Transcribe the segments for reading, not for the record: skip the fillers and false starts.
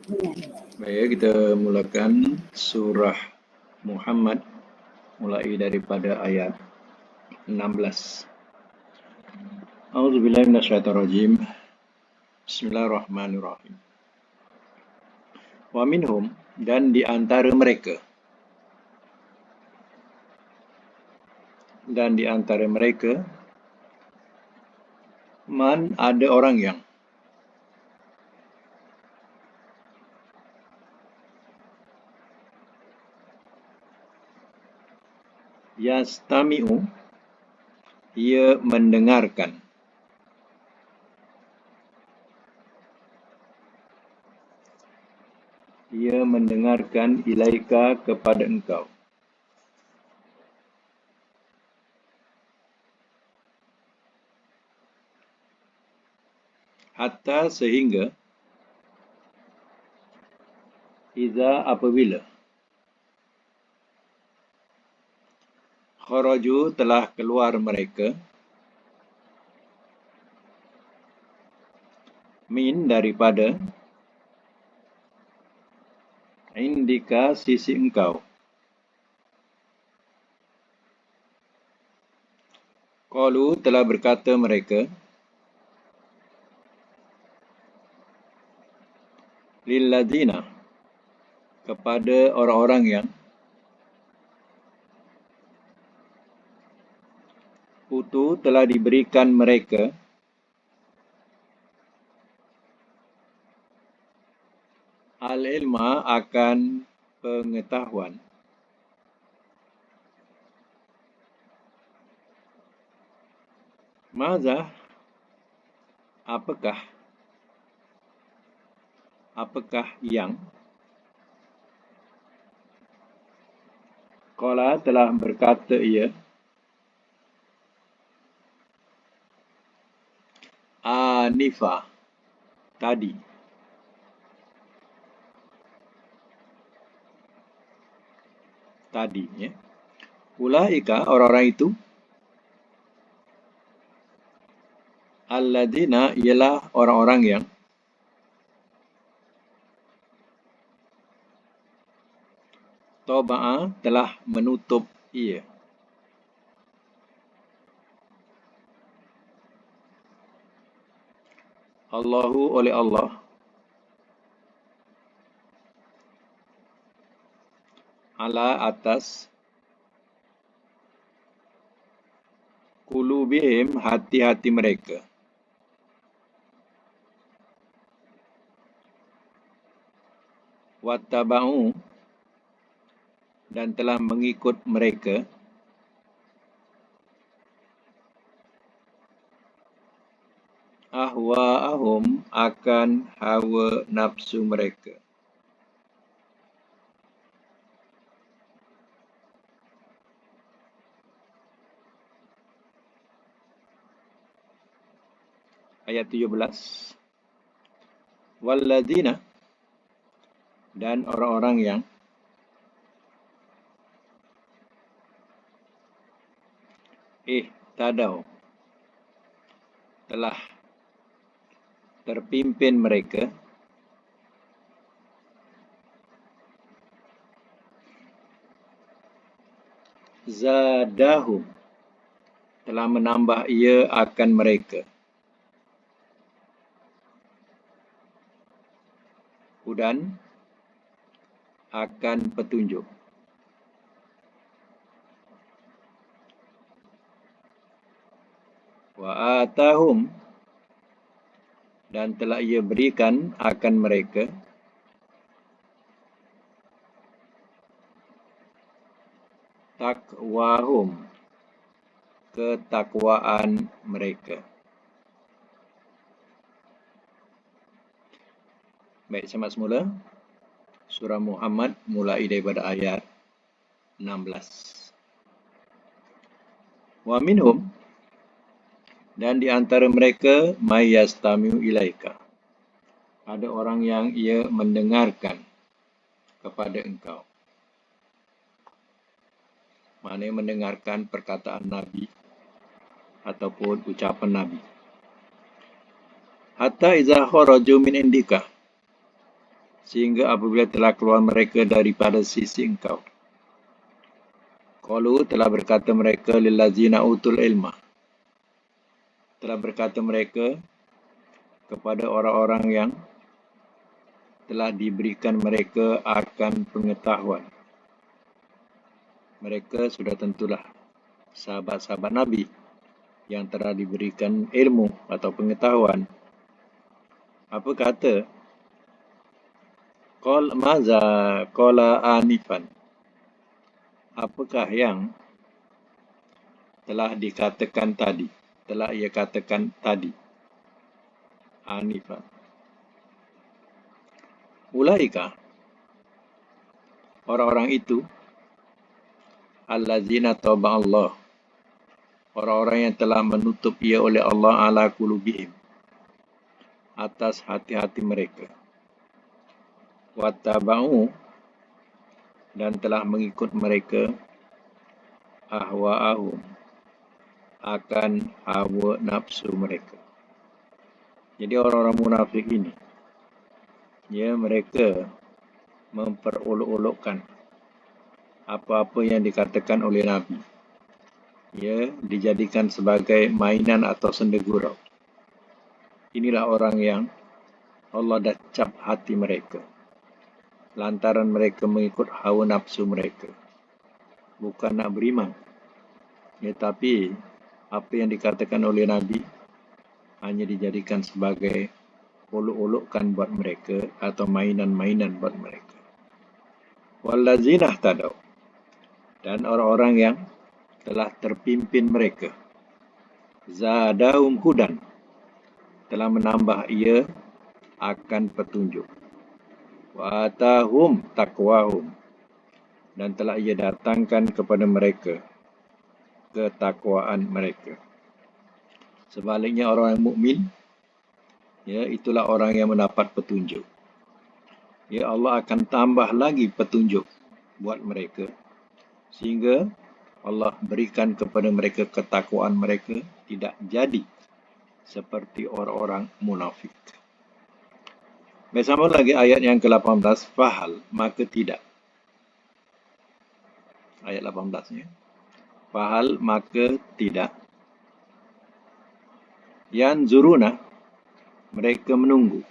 Baik, kita mulakan surah Muhammad mulai daripada ayat 16. A'udzubillahi minasyaitonirrajim. Bismillahirrahmanirrahim. Wa minhum, dan di antara mereka, man, ada orang yang yastami'u, ia mendengarkan, ilaika kepada engkau, hatta sehingga, iza apabila, kharaju telah keluar mereka, min daripada, indika sisi engkau, qalu telah berkata mereka, lilladzina kepada orang-orang yang utu telah diberikan mereka al-ilma akan pengetahuan, maza apakah yang, qala telah berkata ia, anifa tadi, ya. Ulaika orang-orang itu, alladzina ialah orang-orang yang taba'a telah menutup ia, Allahu oleh Allah, ala atas, qulubihim hati-hati mereka, wattaba'u dan telah mengikut mereka, ahwa'ahum akan hawa nafsu mereka. Ayat 17. Walladzina dan orang-orang yang ihtadaw telah terpimpin mereka, zadahum telah menambah ia akan mereka, hudan akan petunjuk, wa atahum dan telah ia berikan akan mereka, takwahum ketakwaan mereka. Baik, sama semula surah Muhammad mulai daripada ayat 16. Wa minhum dan di antara mereka may yastami'u ilaika, ada orang yang ia mendengarkan kepada engkau, maknanya mendengarkan perkataan Nabi ataupun ucapan Nabi. Hatta iza kharaju min indika, sehingga apabila telah keluar mereka daripada sisi engkau. Qalu telah berkata mereka lillazina utul ilma. Telah berkata mereka kepada orang-orang yang telah diberikan mereka akan pengetahuan. Mereka sudah tentulah sahabat-sahabat Nabi yang telah diberikan ilmu atau pengetahuan. Apa kata? Qala anifan. Apakah yang telah dikatakan tadi? Telah ia katakan tadi. Anifan. Ulaika, orang-orang itu, allazina taba Allah, orang-orang yang telah menutup ia oleh Allah ala qulubihim, atas hati-hati mereka. Wattaba'u, dan telah mengikut mereka ahwa'ahum, akan hawa nafsu mereka. Jadi orang-orang munafik ini, ya, mereka memperolok-olokkan apa-apa yang dikatakan oleh Nabi. Ya, dijadikan sebagai mainan atau sendagurau. Inilah orang yang Allah dah cap hati mereka, lantaran mereka mengikut hawa nafsu mereka. Bukan nak beriman. Ya, tapi apa yang dikatakan oleh Nabi hanya dijadikan sebagai olok-olokkan buat mereka atau mainan-mainan buat mereka. Wallazina tadau, dan orang-orang yang telah terpimpin mereka, zadahum hudan, telah menambah ia akan petunjuk. Wa atahum taqwahum, dan telah ia datangkan kepada mereka ketakwaan mereka. Sebaliknya orang yang mukmin, ya, itulah orang yang mendapat petunjuk. Ya, Allah akan tambah lagi petunjuk buat mereka, sehingga Allah berikan kepada mereka ketakwaan mereka, tidak jadi seperti orang-orang munafik. Bersama lagi ayat yang ke-18, fahal, maka tidak. Ayat 18-nya. Fahal, maka tidak. Yanzuruna, mereka menunggu.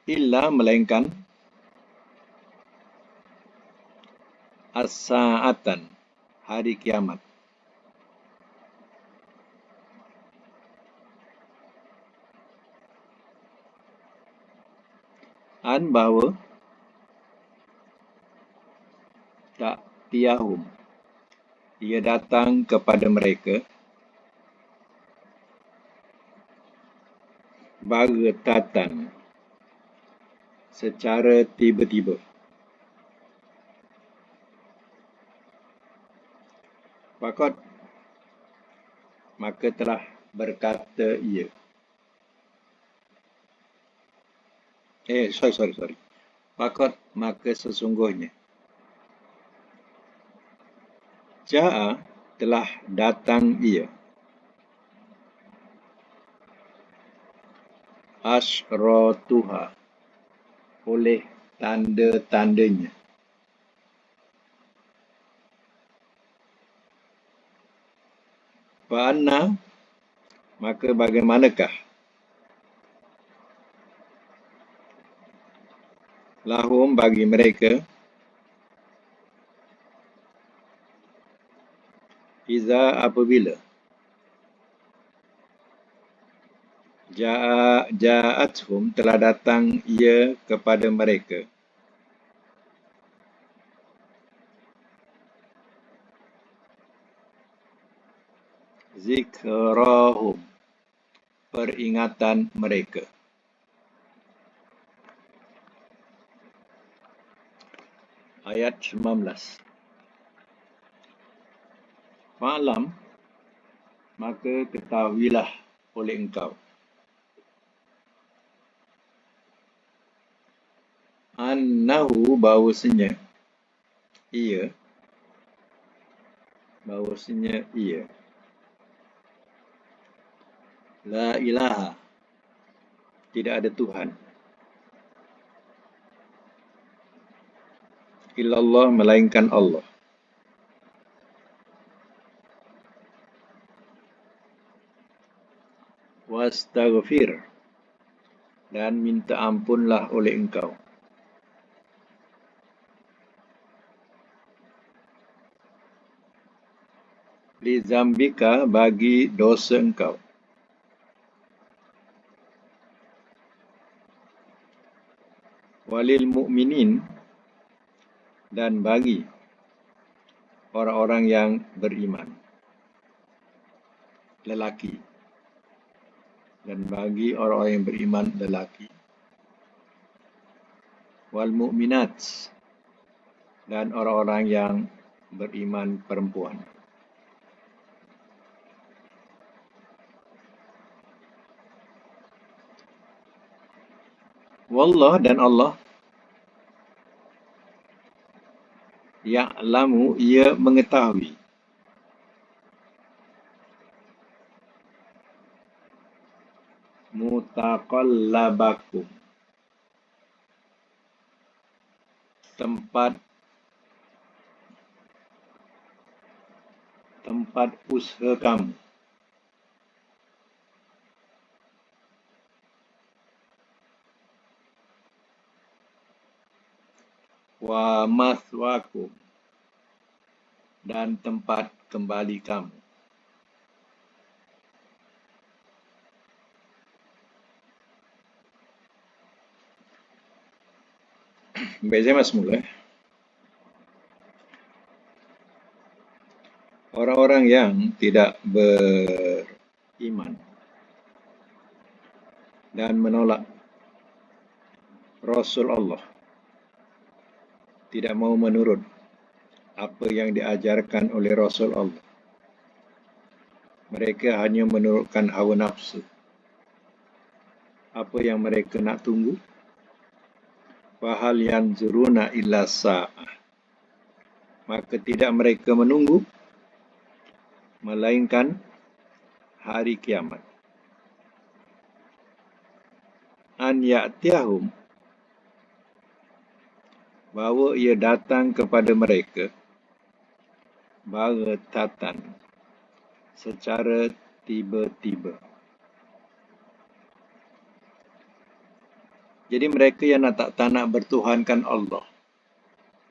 Illa, melainkan as-sa'atan, hari kiamat. An, bahawa tak tiahum, ia datang kepada mereka baghtatan, secara tiba-tiba. Faqad, maka telah berkata ia. Sorry. Faqad, maka sesungguhnya. Ja'a, telah datang ia. Asyratuha, oleh tanda-tandanya. Fa'anna, maka bagaimanakah lahum, bagi mereka, iza, apabila ja'athum, telah datang ia kepada mereka, zikrahum, peringatan mereka. Ayat 19. Fa'lam, maka ketahuilah oleh engkau, annahu, bahawasanya ia La ilaha, tidak ada Tuhan. Illallah, melainkan Allah. Wastaghfir, dan minta ampunlah oleh engkau. Li zambika, bagi dosa engkau. Walil mu'minin, dan bagi orang-orang yang beriman. Lelaki. Dan bagi orang-orang yang beriman lelaki. Wal mu'minat, dan orang-orang yang beriman perempuan. Wallah, dan Allah, ya'lamu, ia mengetahui. Mutaqallabakum, tempat usaha kamu. Wa maswakum, dan tempat kembali kamu. Baik, saya masuk mula. Orang-orang yang tidak beriman dan menolak Rasul Allah, tidak mau menurut apa yang diajarkan oleh Rasul Allah. Mereka hanya menurutkan hawa nafsu. Apa yang mereka nak tunggu? Fahal yanzuruna illa sa'ah, maka tidak mereka menunggu melainkan hari kiamat. An ya'tiyahum, bahawa ia datang kepada mereka baghtatan, secara tiba-tiba. Jadi mereka yang tak nak bertuhankan Allah,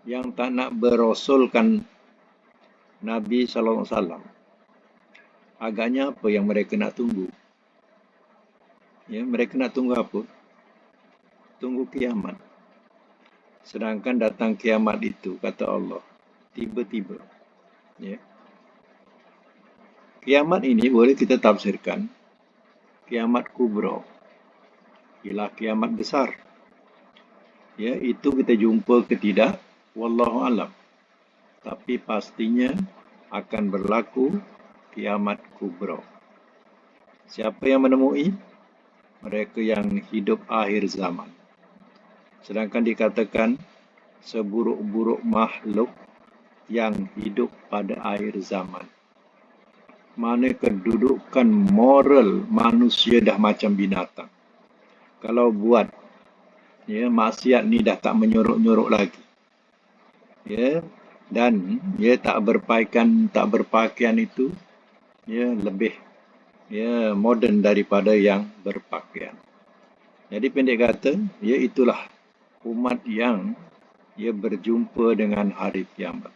yang tak nak berasulkan Nabi SAW, agaknya apa yang mereka nak tunggu? Ya, mereka nak tunggu apa? Tunggu kiamat. Sedangkan datang kiamat itu, kata Allah, tiba-tiba. Ya. Kiamat ini boleh kita tafsirkan kiamat kubra, ialah kiamat besar. Ya, itu kita jumpa ke tidak, wallahu alam. Tapi pastinya akan berlaku kiamat kubra. Siapa yang menemui? Mereka yang hidup akhir zaman. Sedangkan dikatakan seburuk-buruk makhluk yang hidup pada akhir zaman. Mana kedudukan moral manusia dah macam binatang. Kalau buat maksiat ni dah tak menyorok-nyorok lagi. Dan tak berpakaian itu lebih moden daripada yang berpakaian. Jadi pendek kata, itulah umat yang berjumpa dengan hari kiamat.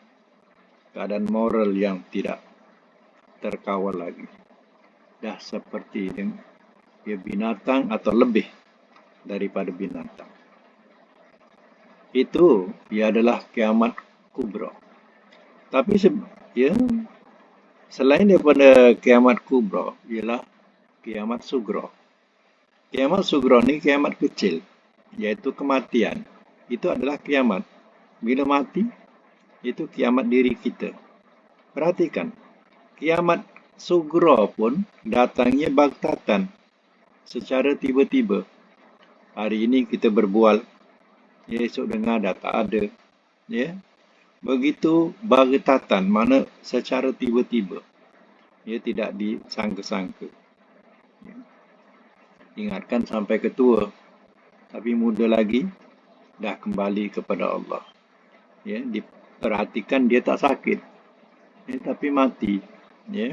Keadaan moral yang tidak terkawal lagi. Dah seperti binatang atau lebih daripada binatang. Itu adalah kiamat kubra. Tapi selain daripada kiamat kubra, ialah kiamat sugra. Kiamat sugra ni kiamat kecil, iaitu kematian. Itu adalah kiamat. Bila mati, itu kiamat diri kita. Perhatikan, kiamat sugra pun datangnya baghtatan, secara tiba-tiba. Hari ini kita berbual, esok dengar dah tak ada. Begitu baghtatan, mana secara tiba-tiba. Tidak disangka-sangka. ingatkan sampai ke tua. Tapi muda lagi, dah kembali kepada Allah. Ya, diperhatikan dia tak sakit, tapi mati. Ya.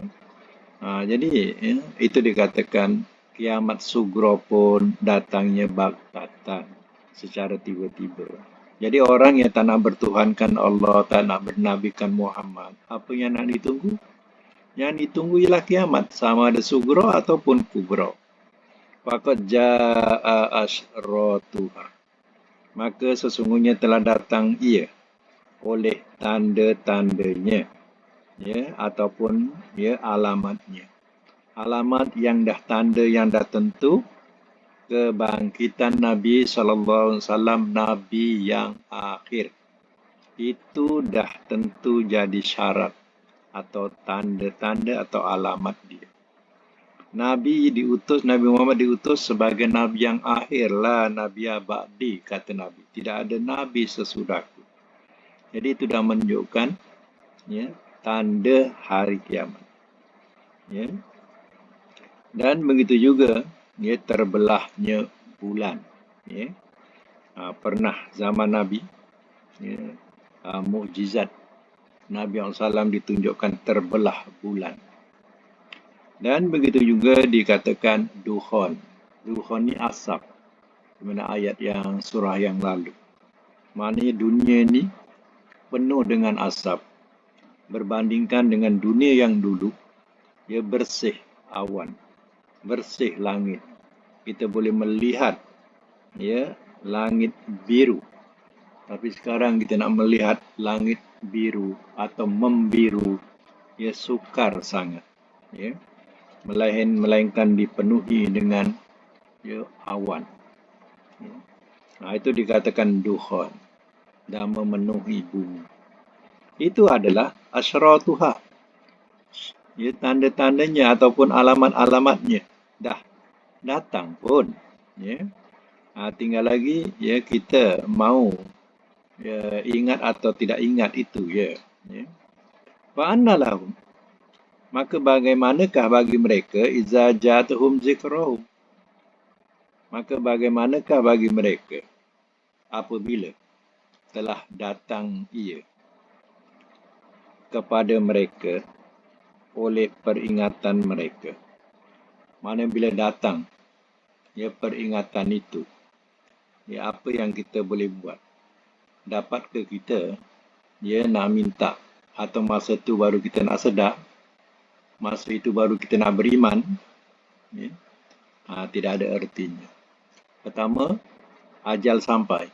Jadi itu dikatakan kiamat sugro pun datangnya baktatan secara tiba-tiba. Jadi orang yang tak nak bertuhankan Allah, tak nak bernabikan Muhammad, apa yang nak ditunggu? Yang ditunggu ialah kiamat, sama ada sugro ataupun kubro. Faqad jaa asyratuha. Maka sesungguhnya telah datang ia oleh tanda-tandanya, ya, ataupun ya alamatnya. Alamat yang dah tanda yang dah tentu kebangkitan Nabi sallallahu alaihi wasallam, nabi yang akhir. Itu dah tentu jadi syarat atau tanda-tanda atau alamat dia. Nabi Muhammad diutus sebagai nabi yang akhir lah, nabi abadi, kata Nabi. Tidak ada nabi sesudahku. Jadi itu dah menunjukkan ya, tanda hari kiamat. Ya. Dan begitu juga ya, terbelahnya bulan. Ya. Pernah zaman Nabi, ya, mukjizat Nabi SAW ditunjukkan terbelah bulan. Dan begitu juga dikatakan dukhon. Dukhon ni asap. Di mana ayat yang surah yang lalu. Maknanya dunia ni penuh dengan asap. Berbandingkan dengan dunia yang dulu, ia bersih awan, bersih langit. Kita boleh melihat ya langit biru. Tapi sekarang kita nak melihat langit biru atau membiru, ia sukar sangat. Ya. Melainkan dipenuhi dengan ya, awan. Ya. Itu dikatakan dukhon dan memenuhi bumi. Itu adalah asyratuha. Ya, tanda-tandanya ataupun alamat-alamatnya dah datang pun. Ya. Tinggal lagi ya kita mau ya, ingat atau tidak ingat itu ya. Ya. Wa anna lahum, maka bagaimanakah bagi mereka iza jatuhum zikrahum, maka bagaimanakah bagi mereka apabila telah datang ia kepada mereka oleh peringatan mereka. Mana bila datang ya peringatan itu, ya apa yang kita boleh buat? Dapat ke kita ya nak minta atau masa itu baru kita nak sedar, masa itu baru kita nak beriman, ya? Tidak ada artinya. Pertama, ajal sampai.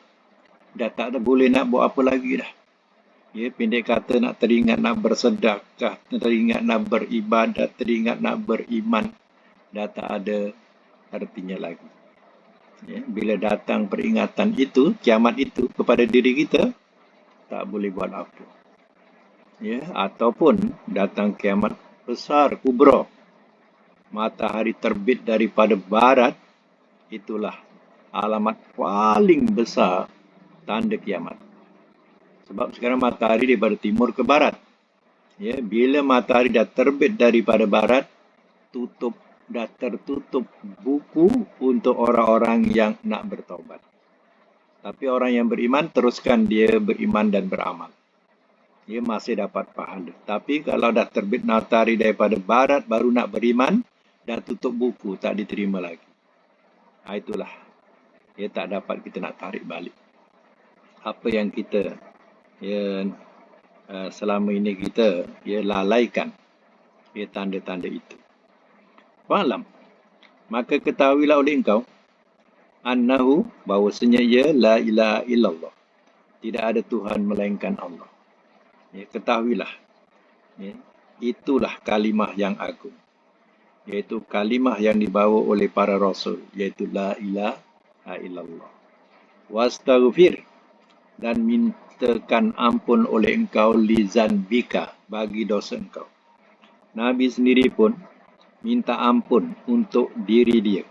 Dah tak ada boleh nak buat apa lagi dah. Ya, pendek kata nak teringat nak bersedekah, teringat nak beribadat, teringat nak beriman, dah tak ada artinya lagi. Ya, bila datang peringatan itu, kiamat itu kepada diri kita, tak boleh buat apa. Ya, ataupun datang kiamat besar, kubra, matahari terbit daripada barat, itulah alamat paling besar tanda kiamat. Sebab sekarang matahari daripada timur ke barat. Ya, bila matahari dah terbit daripada barat, dah tertutup buku untuk orang-orang yang nak bertaubat. Tapi orang yang beriman, teruskan dia beriman dan beramal. Dia masih dapat pahala. Tapi kalau dah terbit matahari daripada barat, baru nak beriman, dah tutup buku, tak diterima lagi. Itulah. Ya, tak dapat kita nak tarik balik. Apa yang kita ya, selama ini kita ya, lalaikan ya, tanda-tanda itu. Fa'lam, maka ketahuilah oleh engkau annahu, bahawasanya ia la ilaha illallah, tidak ada Tuhan melainkan Allah. Ya, ketahuilah ya, itulah kalimah yang agung, iaitu kalimah yang dibawa oleh para rasul, iaitu la ilaha illallah. Wastaghfir, dan mintakan ampun oleh engkau li zanbika, bagi dosa engkau. Nabi sendiri pun minta ampun untuk diri dia.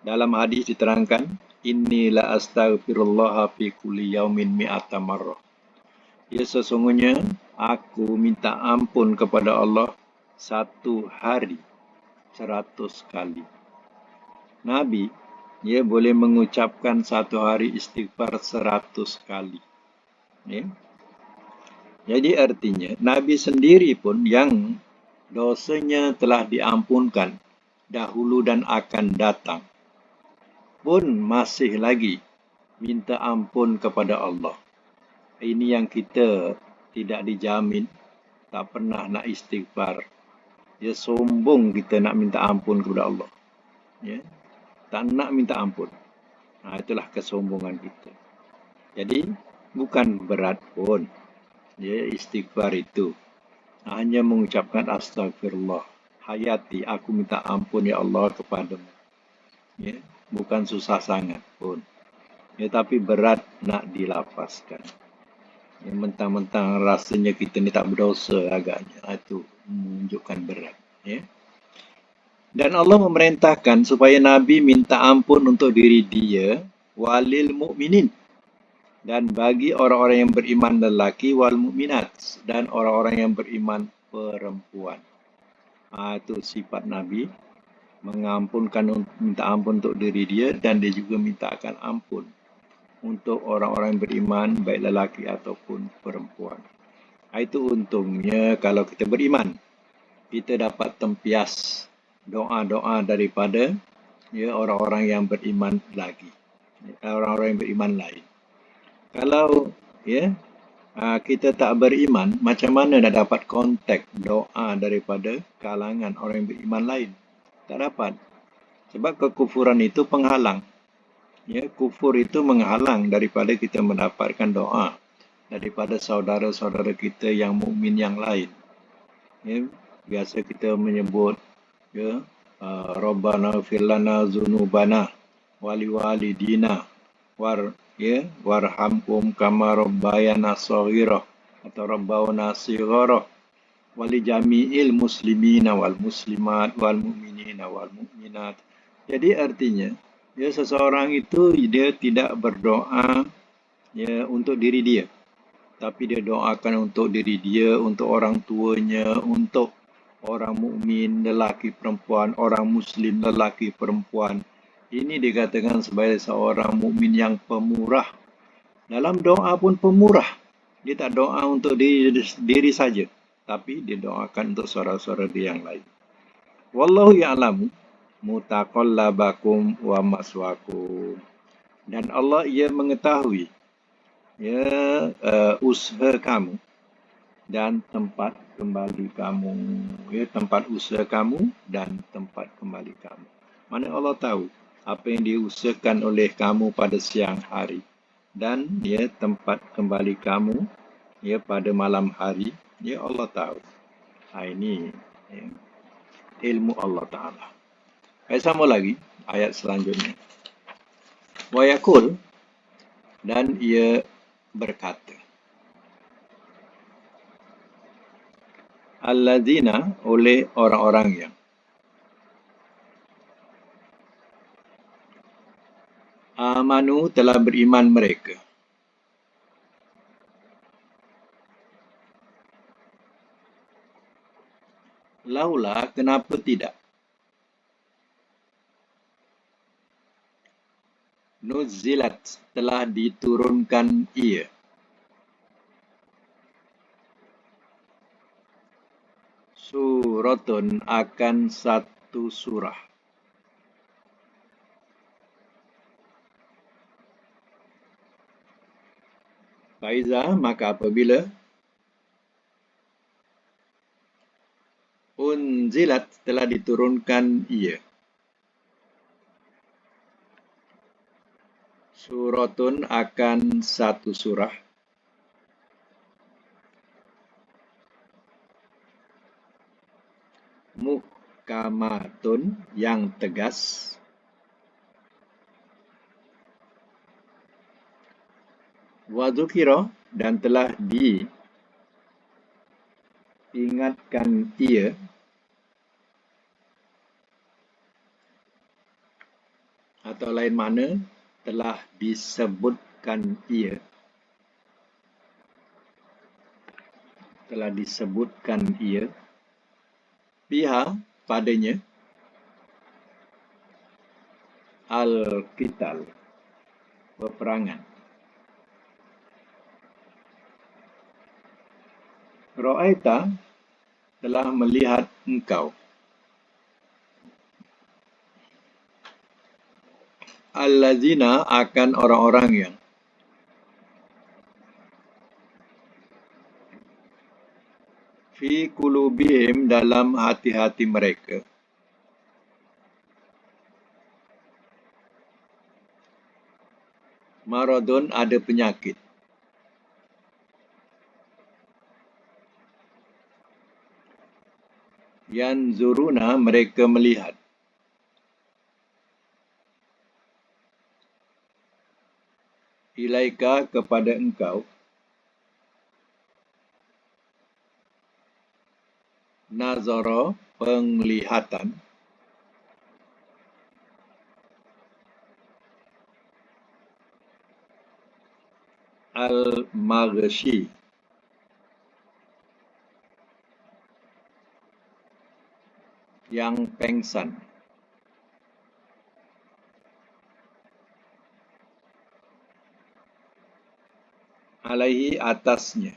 Dalam hadis diterangkan, inni la astaghfirullah fi kulli yaumin mi'ata marrah. Ya, sesungguhnya aku minta ampun kepada Allah satu hari 100 kali. Nabi, dia boleh mengucapkan satu hari istighfar 100 kali. Ya. Jadi artinya, Nabi sendiri pun yang dosanya telah diampunkan dahulu dan akan datang, pun masih lagi minta ampun kepada Allah. Ini yang kita tidak dijamin, tak pernah nak istighfar. Ya, sombong kita nak minta ampun kepada Allah. Ya, tak nak minta ampun. Itulah kesombongan kita. Jadi, bukan berat pun ya, istighfar itu. Hanya mengucapkan astagfirullah. Hayati, aku minta ampun ya Allah kepadamu. Ya, bukan susah sangat pun. Ya, tapi berat nak dilafazkan. Ya, mentang-mentang rasanya kita ni tak berdosa agaknya. Itu menunjukkan berat. Ya. Dan Allah memerintahkan supaya Nabi minta ampun untuk diri dia, walil mu'minin, dan bagi orang-orang yang beriman lelaki, wal mu'minat, dan orang-orang yang beriman perempuan. Itu sifat Nabi, mengampunkan, minta ampun untuk diri dia, dan dia juga mintakan ampun untuk orang-orang yang beriman, baik lelaki ataupun perempuan. Itu untungnya kalau kita beriman, kita dapat tempias doa-doa daripada ya, orang-orang yang beriman lagi, orang-orang yang beriman lain. Kalau ya, kita tak beriman, macam mana nak dapat kontak doa daripada kalangan orang yang beriman lain? Tak dapat. Sebab kekufuran itu penghalang. Ya, kufur itu menghalang daripada kita mendapatkan doa daripada saudara-saudara kita yang mukmin yang lain. Ya, biasa kita menyebut ya, Rabbana fir lana dzunubana wali dina warhamhum kama rabbayana shaghira atau rabbana shighara wali jami'il muslimina wal muslimat wal mu'minina wal mu'minat. Jadi artinya, ya, seseorang itu dia tidak berdoa ya, untuk diri dia, tapi dia doakan untuk diri dia, untuk orang tuanya, untuk orang mukmin lelaki perempuan, orang muslim lelaki perempuan. Ini dikatakan sebagai seorang mukmin yang pemurah. Dalam doa pun pemurah. Dia tak doa untuk diri saja, tapi dia doakan untuk saudara-saudara dia yang lain. Wallahu ya'lamu mutaqallabakum wa maswaakum. Dan Allah ia mengetahui ya, usaha kamu dan tempat kembali kamu. Ya, tempat usaha kamu dan tempat kembali kamu. Mana Allah tahu apa yang diusahakan oleh kamu pada siang hari dan ya, tempat kembali kamu ya, pada malam hari. Ya, Allah tahu. Ini ya, ilmu Allah Ta'ala. Sama lagi ayat selanjutnya. Wa yaqul, dan ia berkata, alladzina, oleh orang-orang yang amanu, telah beriman mereka. Laula, kenapa tidak? Nuzilat, telah diturunkan ia. Suratun, akan satu surah. Faiza, maka apabila unzilat, telah diturunkan ia. Suratun, akan satu surah. Muhkamatun, yang tegas. Wadzukira, dan telah diingatkan ia. Atau lain mana, telah disebutkan ia. Telah disebutkan ia. Biha, padanya. Al-Qital, peperangan. Ra'aita, telah melihat engkau. Allazina, akan orang-orang yang. Fi qulubihim, dalam hati-hati mereka. Maradun, ada penyakit. Yanzuruna, mereka melihat. Ilaika, kepada engkau. Nazara, penglihatan. Al-Maghshi, yang pengsan. Alaihi, atasnya.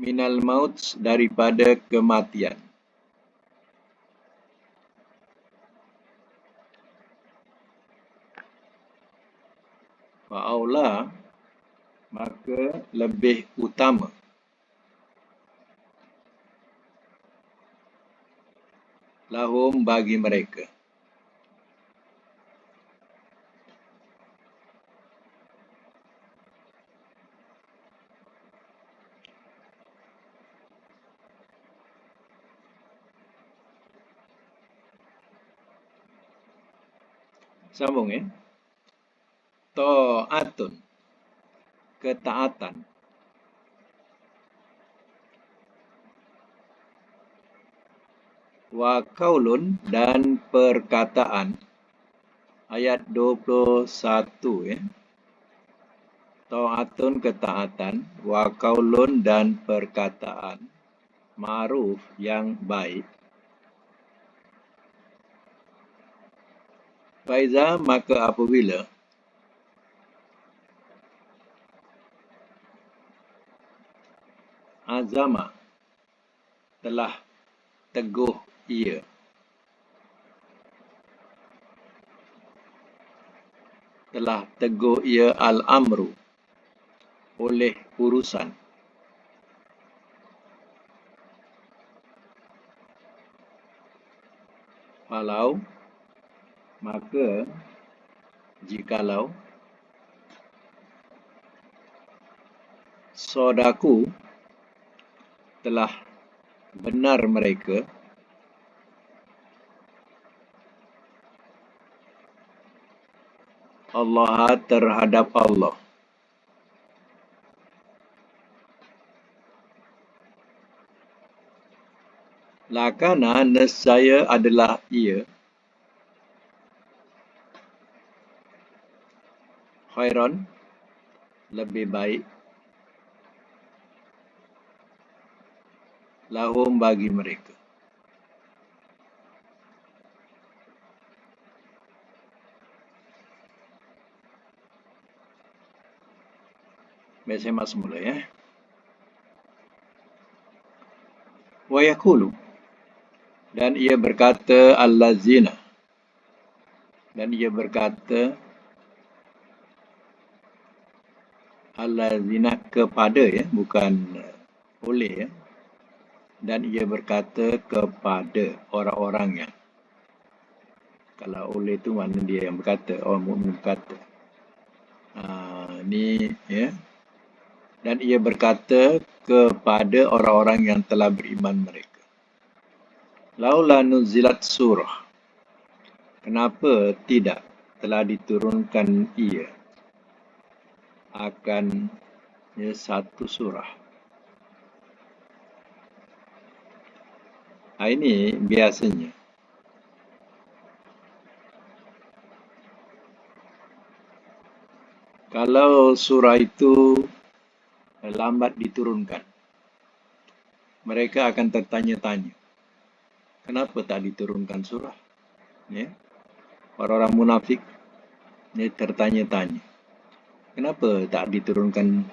Minal maut, daripada kematian. Fa'aula, maka lebih utama. Lahum, bagi mereka. Sambung ya. Ta'atun, ketaatan. Wa qaulun, dan perkataan. Ayat 21 ya. Ta'atun, ketaatan. Wa qaulun, dan perkataan. Ma'ruf, yang baik. Faiza, maka apabila. Azama, telah teguh ia. Telah teguh ia al-amru, oleh urusan. Falau, maka jikalau. Sodaku, telah benar mereka. Allah, terhadap Allah. Lakana, nescaya adalah ia. Khairan, lebih baik. Lahum, bagi mereka. Biasa semula ya. Wa yaqulu, dan ia berkata allazina, dan ia berkata allazina, kepada ya, bukan oleh ya. Dan ia berkata kepada orang-orang yang. Kalau oleh itu mana dia yang berkata, orang mukmin berkata. Ni ya. Dan ia berkata kepada orang-orang yang telah beriman mereka. Laula nuzilat surah, kenapa tidak telah diturunkan ia akan ya, satu surah. Ini biasanya. Kalau surah itu lambat diturunkan, mereka akan tertanya-tanya. Kenapa tak diturunkan surah? Ya, orang-orang munafik tertanya-tanya, kenapa tak diturunkan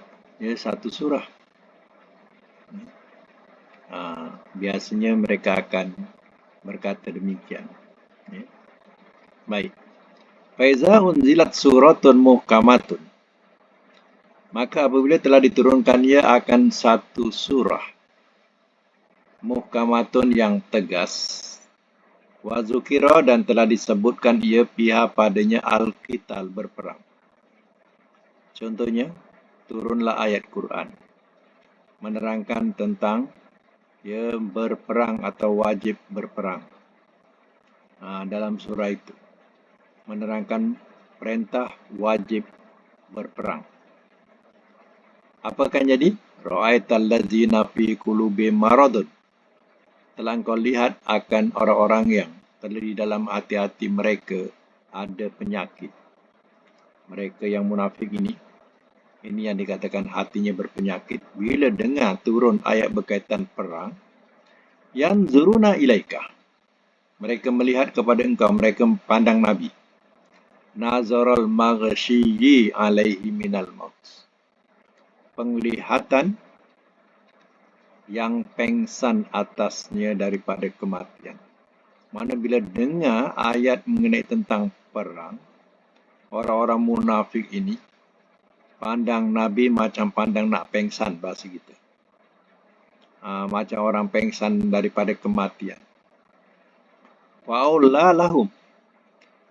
satu surah? Biasanya mereka akan berkata demikian. Ya. Baik. Faiza unzilat suratun muhkamatun. Maka apabila telah diturunkan ia akan satu surah muhkamatun yang tegas. Wa zukira dan telah disebutkan ia pihak padanya al-qital berperang. Contohnya, turunlah ayat Quran menerangkan tentang berperang atau wajib berperang. Dalam surah itu menerangkan perintah wajib berperang. Apakah jadi? Ra'aital ladzina fi qulubihim maradun. Telah engkau lihat akan orang-orang yang di dalam hati-hati mereka ada penyakit. Mereka yang munafik ini yang dikatakan hatinya berpenyakit. Bila dengar turun ayat berkaitan perang, yang zuruna ilaika. Mereka melihat kepada engkau, mereka pandang Nabi. Nazarul maghsyiyi alaihi minal maut. Penglihatan yang pengsan atasnya daripada kematian. Mana bila dengar ayat mengenai tentang perang, orang-orang munafik ini pandang Nabi macam pandang nak pengsan bahasa kita. Macam orang pengsan daripada kematian. Wa'ula lahum.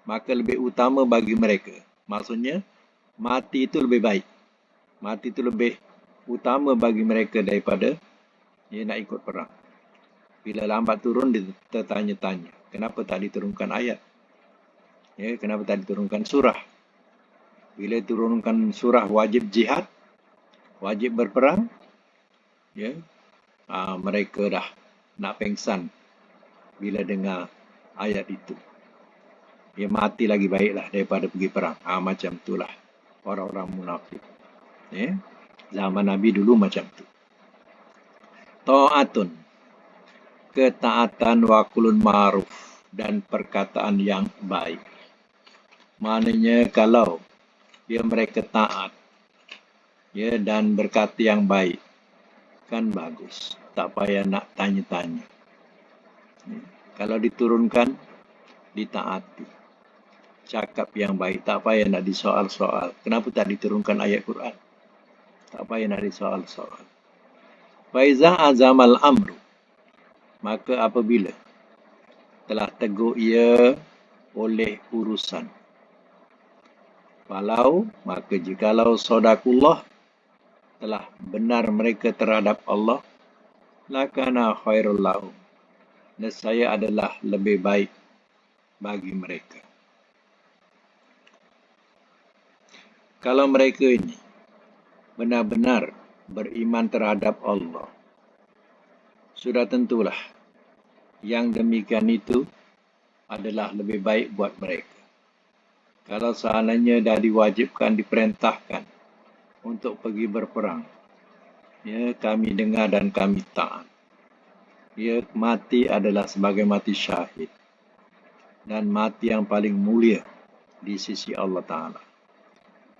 Maka lebih utama bagi mereka. Maksudnya, mati itu lebih baik. Mati itu lebih utama bagi mereka daripada nak ikut perang. Bila lambat turun, dia tertanya-tanya. Kenapa tak diturunkan ayat? Kenapa tak diturunkan surah? Bila turunkan surah wajib jihad, wajib berperang, mereka dah nak pengsan bila dengar ayat itu. Mati lagi baiklah daripada pergi perang. Macam itulah orang-orang munafik. Zaman Nabi dulu macam tu. Ta'atun, ketaatan wa qulun ma'ruf dan perkataan yang baik. Maknanya kalau mereka taat dan berkata yang baik, kan bagus. Tak payah nak tanya-tanya. Kalau diturunkan, ditaati. Cakap yang baik, tak payah nak disoal-soal. Kenapa tak diturunkan ayat Quran? Tak payah nak disoal-soal. Faiza azamal amru. Maka apabila telah teguh ia oleh urusan. Walau, maka jikalau sodakullah telah benar mereka terhadap Allah, lakana khairul lahum. Nescaya adalah lebih baik bagi mereka. Kalau mereka ini benar-benar beriman terhadap Allah, sudah tentulah yang demikian itu adalah lebih baik buat mereka. Kalau seandainya dah diwajibkan, diperintahkan untuk pergi berperang, kami dengar dan kami taat. Mati adalah sebagai mati syahid dan mati yang paling mulia di sisi Allah Ta'ala.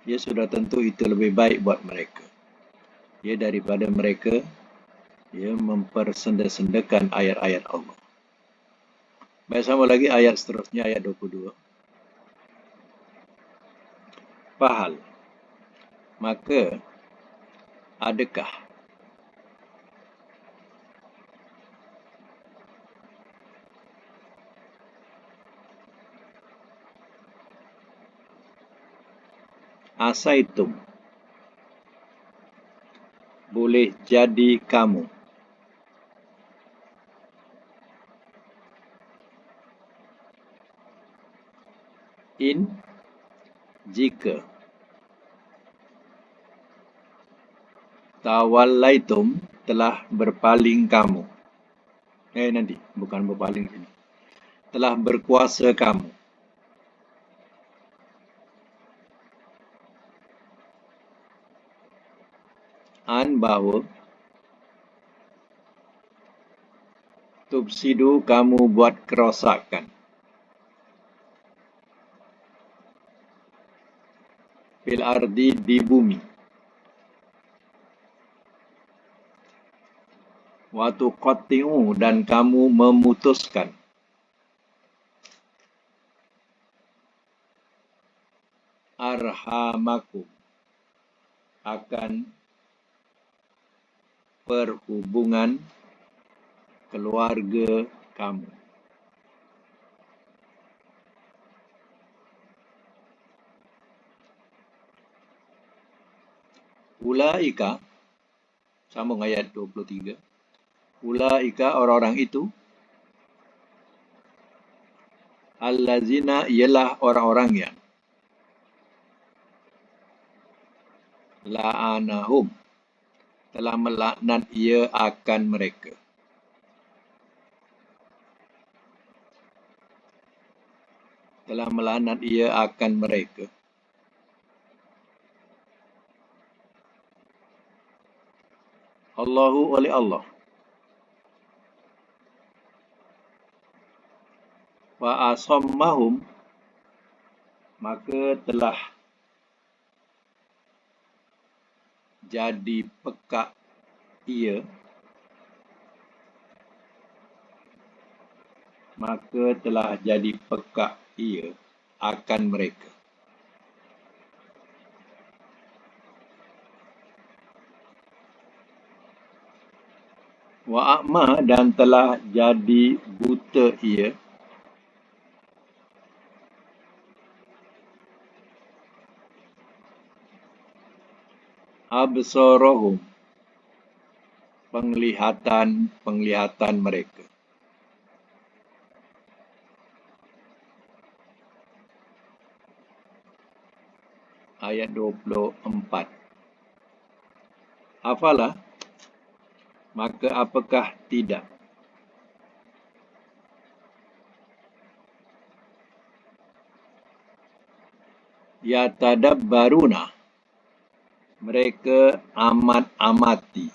Sudah tentu itu lebih baik buat mereka. Daripada mereka mempersenda-sendakan ayat-ayat Allah. Baik, sama lagi ayat seterusnya, ayat 22. Fahal, maka adakah asaitum, boleh jadi kamu, jika tawallaitum, telah berpaling kamu. Nanti, bukan berpaling ini. Telah berkuasa kamu. Bahawa Tufsidu, kamu buat kerosakan. Fil ardi, di bumi. Wa tuqatti'u, dan kamu memutuskan. Arhamakum, akan perhubungan keluarga kamu. Ulaika, sambung ayat 23. Ulaika, orang-orang itu, allazina, ialah orang-orang yang la'anahum, telah melaknat ia akan mereka. Telah melaknat ia akan mereka. Allahu, oleh Allah. Wa asammahum, maka telah jadi pekak ia, maka telah jadi pekak ia akan mereka. Wa a'ma, dan telah jadi buta ia, absarahum, penglihatan mereka. Ayat 24. Afalah, maka apakah tidak? Yatadabbaruna, mereka amat-amati.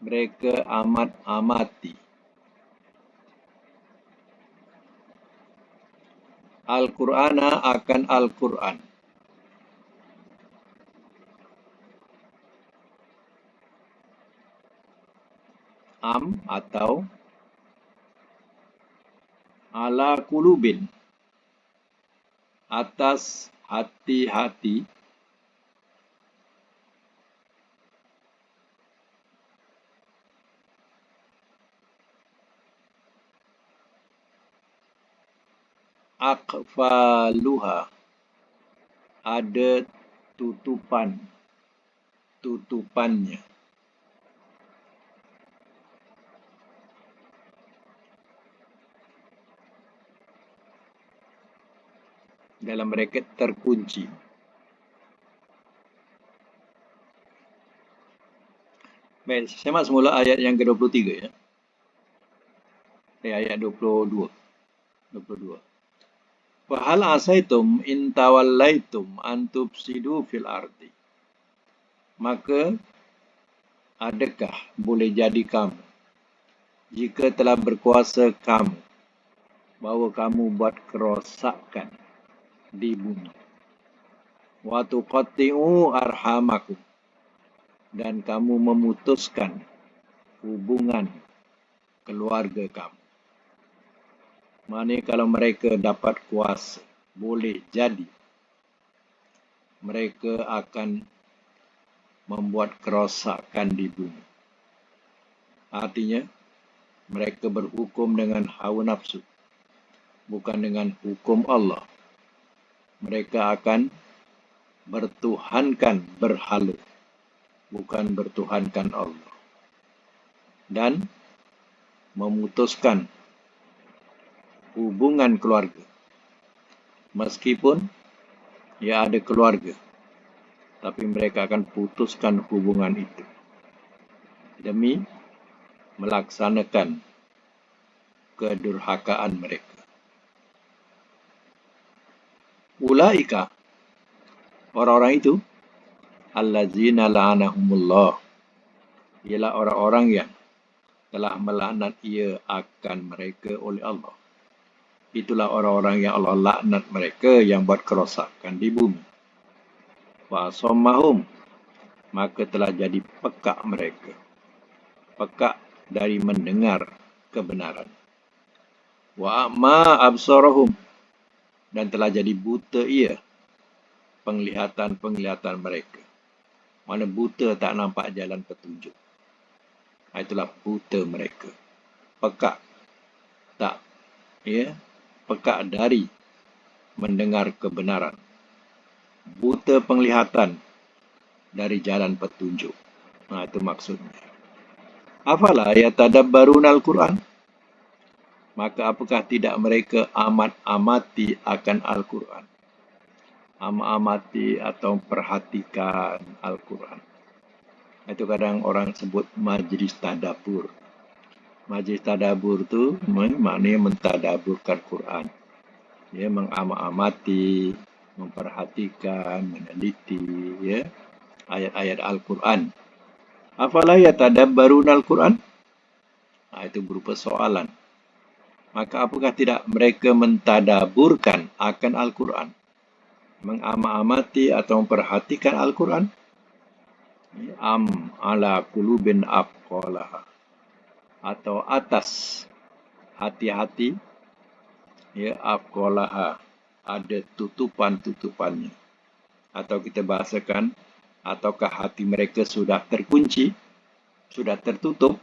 Mereka amat-amati. Al-Qur'ana, akan Al-Qur'an. Atau ala kulubin, atas hati-hati, aqfaluha, ada tutupannya. Dalam braket terkunci. Baik, semak semula ayat yang ke-23 ya. Ayat 22. Wa hal asaitum in tawallaitum an tufsidu fil ardi. Maka adakah boleh jadi kamu, jika telah berkuasa kamu, bahawa kamu buat kerosakan di bumi. Wa tuqatti'u arhamakum, dan kamu memutuskan hubungan keluarga kamu. Maksudnya kalau mereka dapat kuasa, boleh jadi mereka akan membuat kerosakan di bumi. Artinya, mereka berhukum dengan hawa nafsu, bukan dengan hukum Allah. Mereka akan bertuhankan berhala, bukan bertuhankan Allah. Dan memutuskan hubungan keluarga. Meskipun ia ada keluarga, tapi mereka akan putuskan hubungan itu demi melaksanakan kedurhakaan mereka. Ulaika, orang-orang itu, allazina la'anahumullah, ialah orang-orang yang telah melaknat ia akan mereka oleh Allah. Itulah orang-orang yang Allah laknat mereka yang buat kerosakan di bumi. Wa asammahum, maka telah jadi pekak mereka. Pekak dari mendengar kebenaran. Wa a'ma absarahum, dan telah jadi buta ia penglihatan-penglihatan mereka. Mana buta tak nampak jalan petunjuk. Itulah buta mereka. Pekak. Tak. Ya. Pekak dari mendengar kebenaran. Buta penglihatan dari jalan petunjuk. Itu maksudnya. Afala yatadabbaruna al-Quran? Maka apakah tidak mereka amat-amati akan Al-Quran? Amat-amati atau perhatikan Al-Quran. Itu kadang orang sebut majlis tadabbur. Majlis tadabbur tu maknanya mentadaburkan Quran. Ya, mengamat-amati, memperhatikan, meneliti ya ayat-ayat Al-Quran. Afala yatadabbaruna Al-Quran? Itu berupa soalan. Maka apakah tidak mereka mentadaburkan akan Al-Quran? Mengamat-amati atau memperhatikan Al-Quran? Am ala qulubin aqalaha, atau atas hati-hati ya aqalaha, ada tutupan-tutupannya, atau kita bahasakan ataukah hati mereka sudah terkunci, sudah tertutup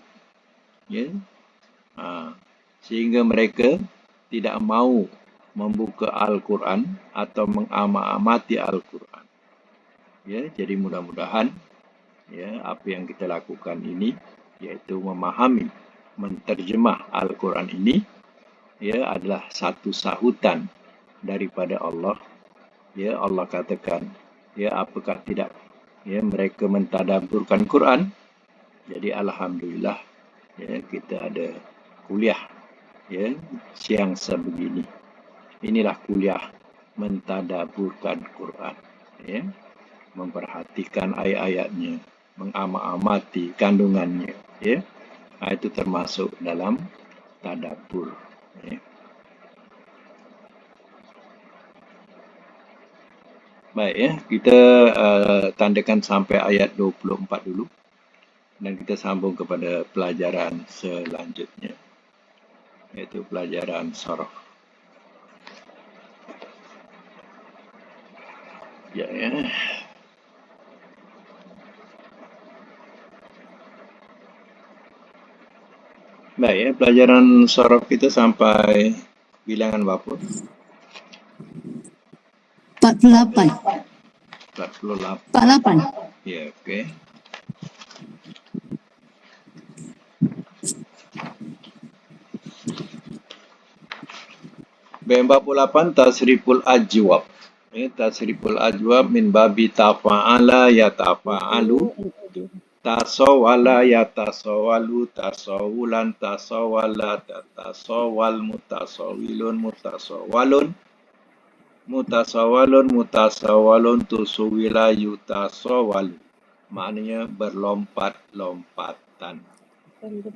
ya, sehingga mereka tidak mau membuka Al-Quran atau mengamati Al-Quran. Ya, jadi mudah-mudahan ya apa yang kita lakukan ini, iaitu memahami, menterjemah Al-Quran ini, ya adalah satu sahutan daripada Allah. Ya, Allah katakan, ya apakah tidak ya mereka mentadabburkan Quran. Jadi alhamdulillah ya kita ada kuliah ya siang sebegini. Inilah kuliah mentadabburkan Quran ya, memperhatikan ayat-ayatnya, mengamati kandungannya ya. Itu termasuk dalam tadabbur ya. Baik ya, kita tandakan sampai ayat 24 dulu dan kita sambung kepada pelajaran selanjutnya, iaitu pelajaran sharaf. Ya. Baik ya, pelajaran sharaf kita sampai bilangan berapa? 48. 48. Ya, okey. Bab 48 tasriful ajwab. Tasriful ajwab min babi tafa'ala yatafa'alu, tasawwala yatasawwalu, tasawulan tasawwala, tasawwal, mutasawwilun mutasawwalun, mutasawwalun mutasawwalun, tusuwila yutasawwalu. Maknanya berlompat-lompatan.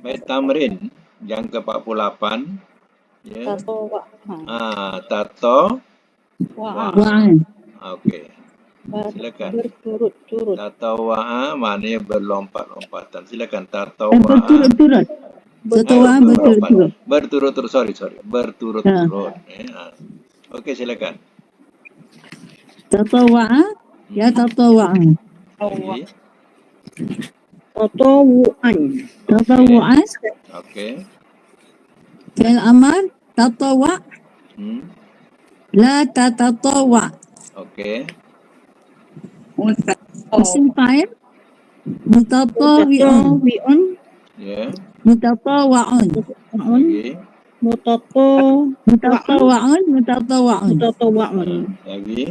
Baik, tamrin yang ke-48 ya. Tato Wa'an. Okey. Silakan. Berturut-turut. Tatawa'a maknanya berlompat-lompatan. Silakan tatawa'a. Berturut-turut. Tatawa'a berturut-turut. Berturut-turut, sorry. Berturut-turut. Okey, silakan. Tatawa'a ya tatawa'an. Lagi. Tatawu'an. Tatawa'an. Okey. Fi'il amar tatawa' la tatatawa'. Okey. Isim fa'il mutatawi'un. Ya. Mutatawa'un. Lagi. Mutatawa'un. Lagi.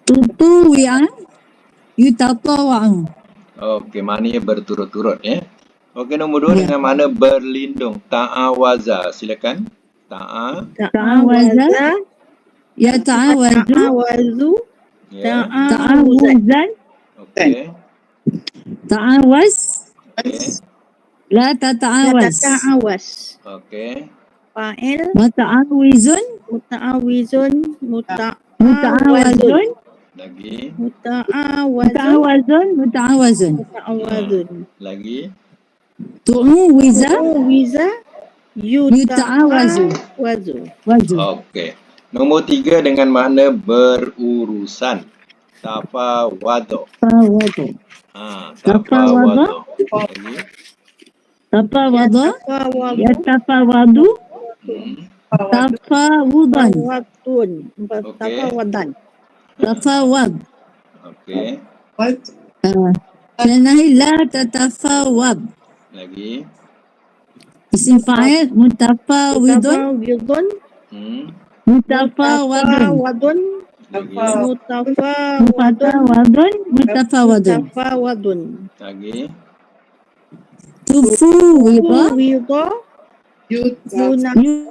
Tutuwi'an yutatawa'un. Okey, maknanya berturut-turut ya. Okey, nombor 2 dengan makna berlindung. Ta'awaza. Silakan. Ta'awaza ya ta'awazu. Ya. Ta'awuzan. Okey. ta'awaz, Okey. la La tata'awaz. tata'awas. Okey. Fa'il Muta'awizun, muta'awizun muta'awazun muta'awazun, Lagi. muta'awazun muta'awazun. muta'awazun. Lagi. Tu'uwiza, Wiza yuta'awazu. yuta'awazu. Wazu. Okey. Nombor 3 dengan makna berurusan. Tafawadu. Tafawadu. Tafawadu. Lagi. Tafawada, Yatafawadu yatafawadu, Hmm. tafawudan. tawadun. Okey. Tafawadan. Tafawad. Okey. Nahi la tatafawad. Lagi. Isim fa'il mutafawidun, Mutafawidun Hmm. mutafawadun. mutafawadun Lagi. mutafawadun Mutafawadun. mutafawadun. Lagi. Tufuwida, Wida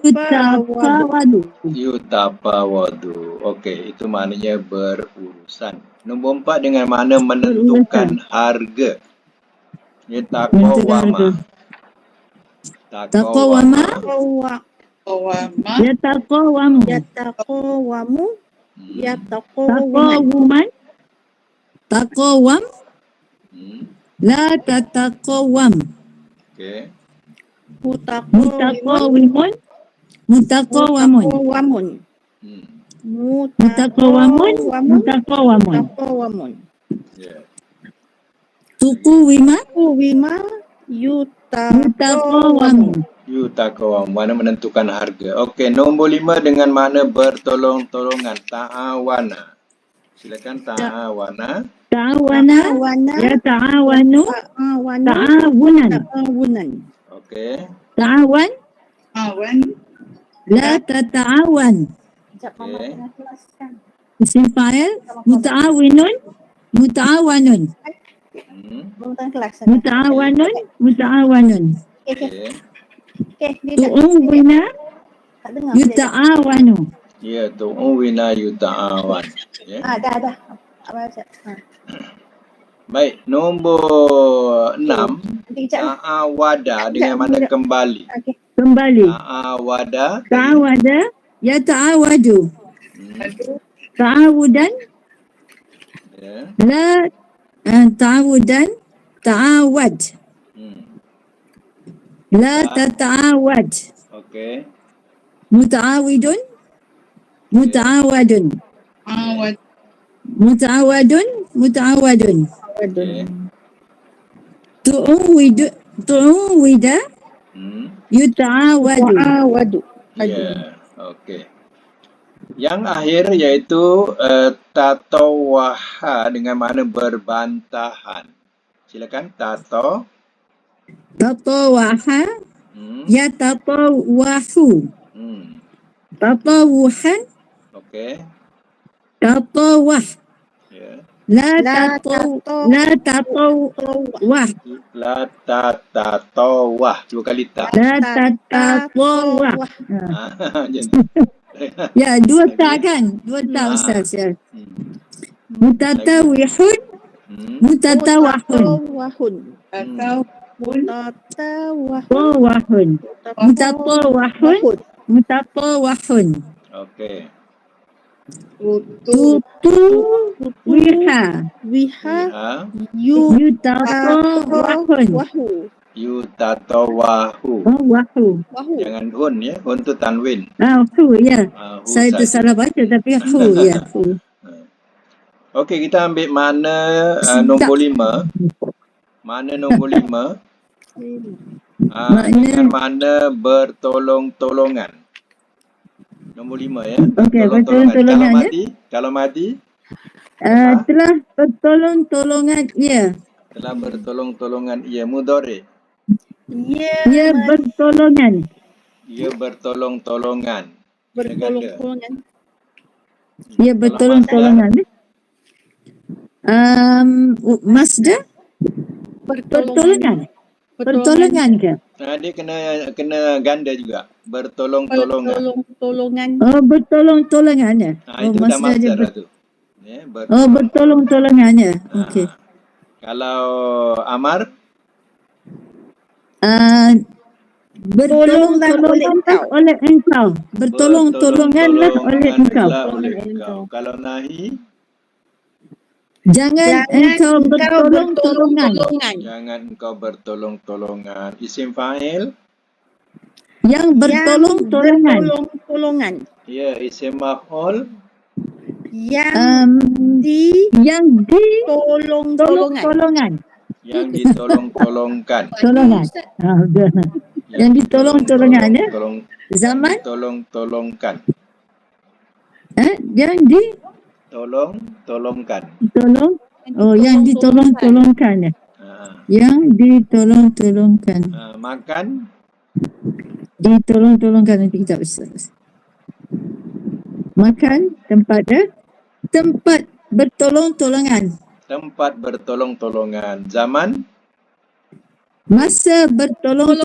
yutafawadu. Yutafawadu. Okey, itu maknanya berurusan. Nombor 4 dengan makna menentukan harga. Ya, taqawama. Taqawama, Taqawama yataqawamu. yataqawamu Hmm. Taqawuman, taqawam, Hmm. la tataqawam. Okey. Mutaqawimun, mutaqawamun. Mutaqawamun Hmm. Mutaqawamun, mutaqawamun. Mutaqawamun. Ya. Tuquwima, Wima mutaqawamu. Yutaqawam, mana menentukan harga. Okey, nombor 5 dengan makna bertolong-tolongan. Ta'awana. Silakan ta'awana. Ta'awana, Ta'awana yata'awanu, ta'awana ta'awunan. ta'awunan. Okey. Ta'awan, la tata'awan. Okey. Isim fa'il muta'awinun, muta'awanun. Hmm. Muta'awanun, muta'awanun. Okey. Tu'uwina, yuta'awanu. Ya, tu'uwina yuta'awan. Ya. Dah. Baik, nombor 6. Ta'awada dengan makna kembali. Kembali. Ta'awada. Ta'awada, yata'awadu. Ta'awudan, Ya. la ta'awudan, ta'awad. Hmm. La tata'awad. Okey. Muta'awidun, muta'awadun. Muta'awadun, muta'awadun. Okey. Tu'uwida, Hmm. yuta'awadu. Ta'awadu. Ya. Okey. Yang akhir iaitu tatawaha dengan makna berbantahan. Silakan tato. Tatawaha, Hmm. yatatawahu. Hmm. Tatawuhan, Okey. tatawah. Ya. La La tatawah. La tatatawah. 2 kali ta. La tatawah. Jadi. Ya, 2 tak kan? 2 tak Ustaz. Ya. Hmm. Mutatawihun, Hmm. mutatawahun. Mutatawahun. Tawahun. Mutatawahun, mutatawahun. Okey. Tutuwiha, Wiha Ha. yutatawahun. wahu. Yutatawahu. Wahu. Wahu. Jangan hun ya. Hun tu tanwin. Hu ya. Hu Saya tu saja. salah baca tapi hu ya. Hu. Okey, kita ambil mana nombor 5. Mana nombor 5? Dengan mana bertolong-tolongan. Nombor 5 ya. Okey, Bertolong-tolongan. bertolong-tolongan Kalau mati, telah bertolong-tolongan ia. telah bertolong-tolongan ia mudhari. Ia bertolongan. Ia bertolong-tolongan. Bertolong-tolongan. Ia bertolong-tolongan. Masdar bertolongan. Bertolongan ke? Dia kena ganda juga. Bertolong-tolongan. Bertolong-tolongan. Oh, bertolong-tolongan ya. Itu dah masdar dia masdar lah tu. Ya, bertolong-tolongan ya. Okey. Kalau Amar, Bertolong-tolonganlah oleh engkau. Bertolong-tolonganlah oleh engkau. oleh engkau. Kalau Nahi, Jangan engkau bertolong-tolongan. jangan engkau bertolong-tolongan. Isim fa'il, Yang bertolong-tolongan. Bertolong-tolongan. ya, isim maf'ul, Yang Yang ditolong-tolongan. yang ditolong-tolongkan. Tolongan. Yang ditolong-tolongan, ya? Tolong, Zaman? tolong-tolongkan. Yang Tolong-tolongkan. ditolong. Oh, yang ditolong-tolongkan, ya? Yang ditolong-tolongkan. Makan, Ditolong-tolongkan. Nanti kita Ustaz. Makan, tempat, ya? Tempat bertolong-tolongan. tempat bertolong-tolongan. Zaman, Masa bertolong